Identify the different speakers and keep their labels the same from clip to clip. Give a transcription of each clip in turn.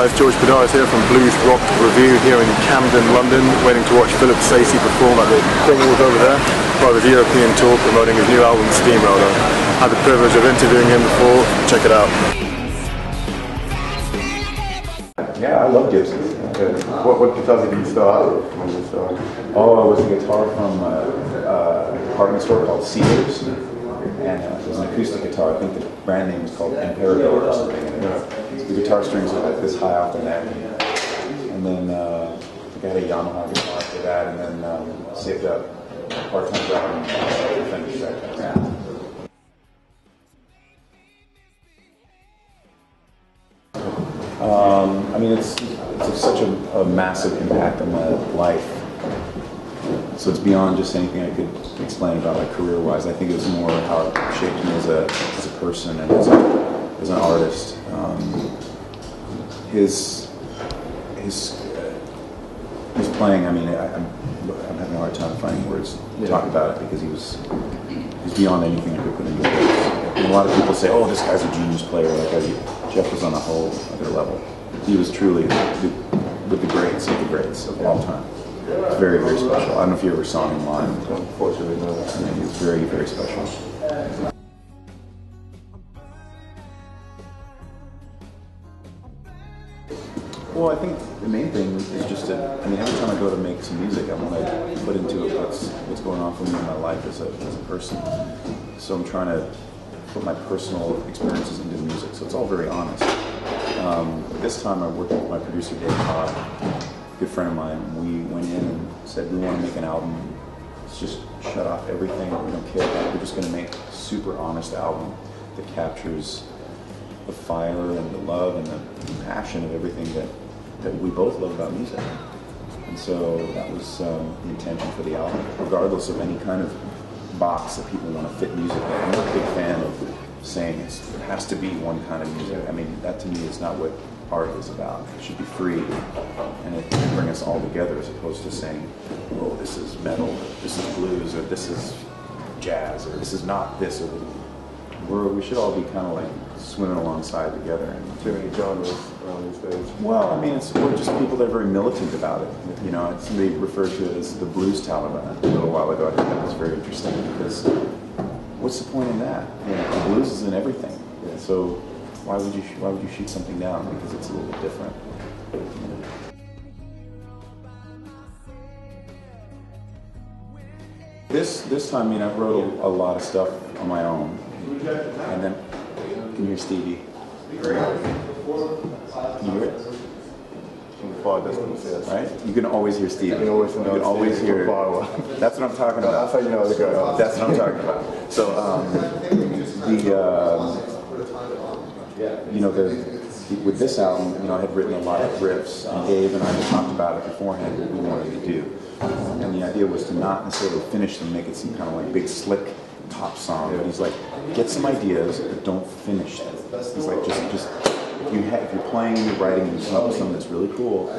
Speaker 1: guys, George Pedara's here from Blues Rock Review here in Camden, London, waiting to watch Sayce perform at the Dingwalls over there, part of his European tour promoting his new album Steamroller. Had the privilege of interviewing him before, check it out.
Speaker 2: Yeah, I love Gibson.
Speaker 1: Okay. What guitars did you start out with?
Speaker 2: Oh, it was a guitar from a department store called Sayce, and it was an acoustic guitar. I think the brand name was called Emperador or something. And the guitar strings are like this high off the neck. And then I think I had a Yamaha guitar after that, and then saved up a part-time job and finished that. Yeah. I mean, it's such a massive impact on my life. So it's beyond just anything I could explain about, like, career-wise. I think it was more how it shaped me as a person and as an artist. His playing. I mean, I'm having a hard time finding words to talk about it because he's beyond anything I could put into words. And a lot of people say, "Oh, this guy's a genius player." Like Jeff was on a whole other level. He was truly with the greats of the greats of all time. It's very, very special. I don't know if you ever saw him live.
Speaker 1: Unfortunately, no.
Speaker 2: Yeah, he was very, very special. Well, I think the main thing is just that, I mean, every time I go to make some music, I want to put into it what's going on for me in my life as a person. So I'm trying to put my personal experiences into the music, so it's all very honest. This time I worked with my producer, Dave Todd, a good friend of mine. We went in and said, we want to make an album. Let's just shut off everything we don't care about. We're just going to make a super honest album that captures the fire and the love and the passion of everything that we both love about music. And so that was the intention for the album, regardless of any kind of box that people want to fit music in. I'm not a big fan of saying it has to be one kind of music. I mean, that to me is not what art is about. It should be free, and it can bring us all together as opposed to saying, oh, this is metal, or this is blues, or this is jazz, or this is not this, or we should all be kind of like swimming alongside together. And
Speaker 1: too many genres around these days.
Speaker 2: Well, I mean, we're just people that are very militant about it. You know, somebody referred to it as the blues Taliban a little while ago. I think that was very interesting because what's the point in that? You know, the blues is in everything. Yeah. So why would you shoot something down because it's a little bit different? You know? This time, I mean, I wrote a lot of stuff on my own, and then can you hear Stevie? Can you hear it?
Speaker 1: From far distance, yes.
Speaker 2: Right? You can always hear Stevie.
Speaker 1: You can always hear.
Speaker 2: That's what I'm talking about.
Speaker 1: That's how you know it's good.
Speaker 2: That's what I'm talking about. So you know, with this album, you know, I had written a lot of riffs, and Dave and I had talked about it beforehand what we wanted to do. And the idea was to not necessarily finish them, make it some kind of like big slick pop song. But he's like, get some ideas, but don't finish them. He's like, just if you're playing, you're writing, and you come up with something that's really cool,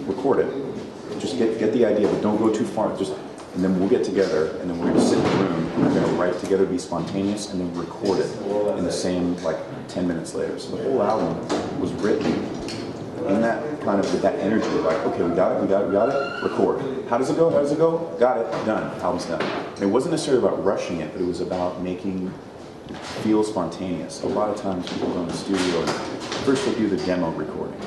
Speaker 2: record it. Just get the idea, but don't go too far. And then we'll get together, and then we're going to sit in the room, and we're going to write together, be spontaneous, and then record it in the same, like, 10 minutes later. So the whole album was written in that kind of, with that energy, like, okay, we got it, record. How does it go? Got it, done, album's done. And it wasn't necessarily about rushing it, but it was about making it feel spontaneous. A lot of times people go in the studio, and first they do the demo recording.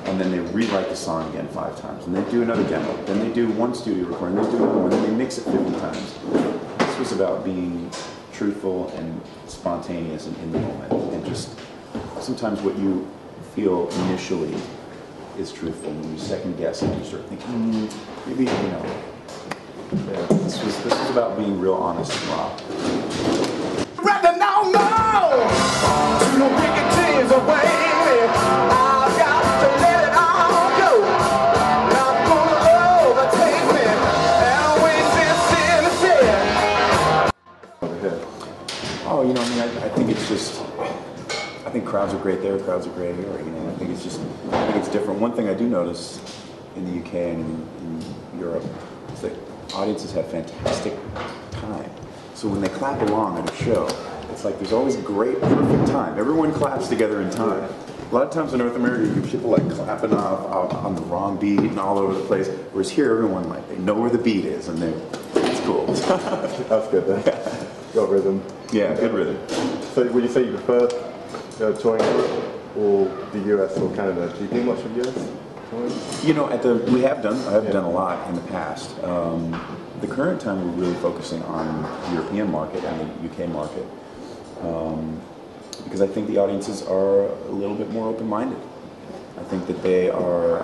Speaker 2: And then they rewrite the song again 5 times, and they do another demo. Then they do one studio recording, then they do another one, then they mix it 50 times. This was about being truthful and spontaneous and in the moment, and just sometimes what you feel initially is truthful, and you second guess and you start thinking, maybe, you know. Yeah, this was about being real honest and raw.
Speaker 3: Rather now, no, no wicked tears away.
Speaker 2: Oh, you know, I mean, I think it's just, I think crowds are great there, crowds are great here, you know, I think it's different. One thing I do notice in the UK and in Europe is that audiences have fantastic time. So when they clap along at a show, it's like there's always great, perfect time. Everyone claps together in time. A lot of times in North America, you get people like clapping off on the wrong beat and all over the place. Whereas here, everyone like they know where the beat is, and it's cool.
Speaker 1: That's good then. Got rhythm.
Speaker 2: Yeah, good rhythm.
Speaker 1: So would you say you prefer touring Europe or the US or Canada? Do you do much of US touring?
Speaker 2: You know, I have done a lot in the past. The current time we're really focusing on the European market and the UK market. Because I think the audiences are a little bit more open-minded. I think that they are,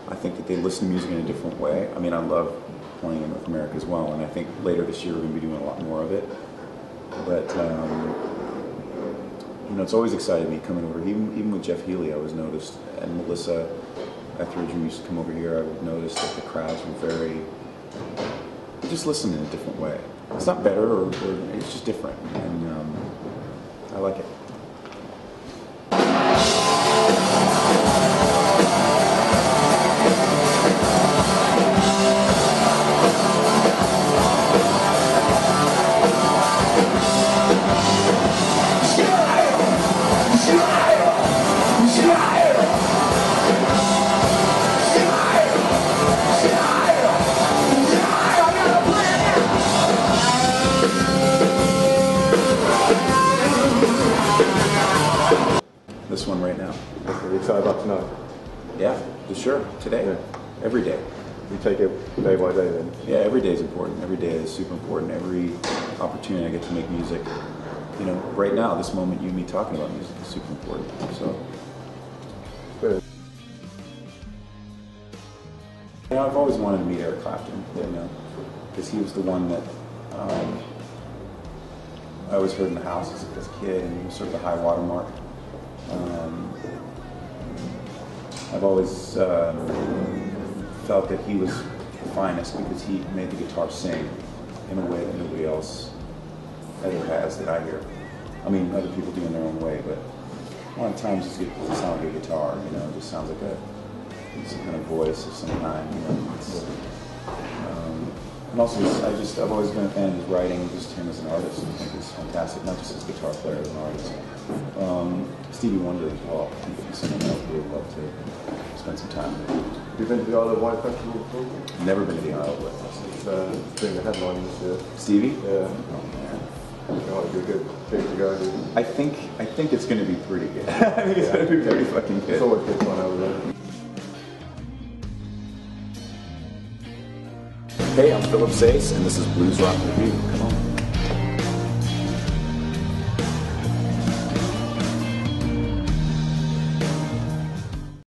Speaker 2: I think that they listen to music in a different way. I mean, I love playing in North America as well, and I think later this year we're going to be doing a lot more of it. But, you know, it's always excited me coming over, even with Jeff Healey, I was noticed, and Melissa Etheridge used to come over here, I would notice that the crowds were very, they just listen in a different way. It's not better, or it's just different, and I like it. This one right now.
Speaker 1: Are you excited about tonight?
Speaker 2: Yeah, for sure. Today.
Speaker 1: Yeah.
Speaker 2: Every day.
Speaker 1: You take it day by day then?
Speaker 2: Yeah, every day is important. Every day is super important. Every opportunity I get to make music. You know, right now, this moment, you and me talking about music is super important. So.
Speaker 1: Good.
Speaker 2: You know, I've always wanted to meet Eric Clapton, you know, because he was the one that I always heard in the house as a kid, and he was sort of the high water mark. I've always felt that he was the finest because he made the guitar sing in a way that nobody else ever has that I hear. I mean, other people do in their own way, but a lot of times it doesn't sound like a guitar, you know, it just sounds like some kind of voice of some kind, you know. And also, I've always been a fan of his writing, just him as an artist. I think he's fantastic, not just as a guitar player, as an artist. Stevie Wonder as well. I think he's someone else we would love to spend some time with.
Speaker 1: Have you been to the Isle of Wight Festival before?
Speaker 2: Never been to the Isle of Wight Festival.
Speaker 1: It's doing the headline this year.
Speaker 2: Stevie?
Speaker 1: Yeah.
Speaker 2: Oh man.
Speaker 1: It's going to be a good thing to go to.
Speaker 2: I think it's going to be pretty good. I think it's going to be very fucking good.
Speaker 1: It's always good fun over there.
Speaker 2: Hey, I'm Philip Sayce, and this is Blues Rock Review. Come on.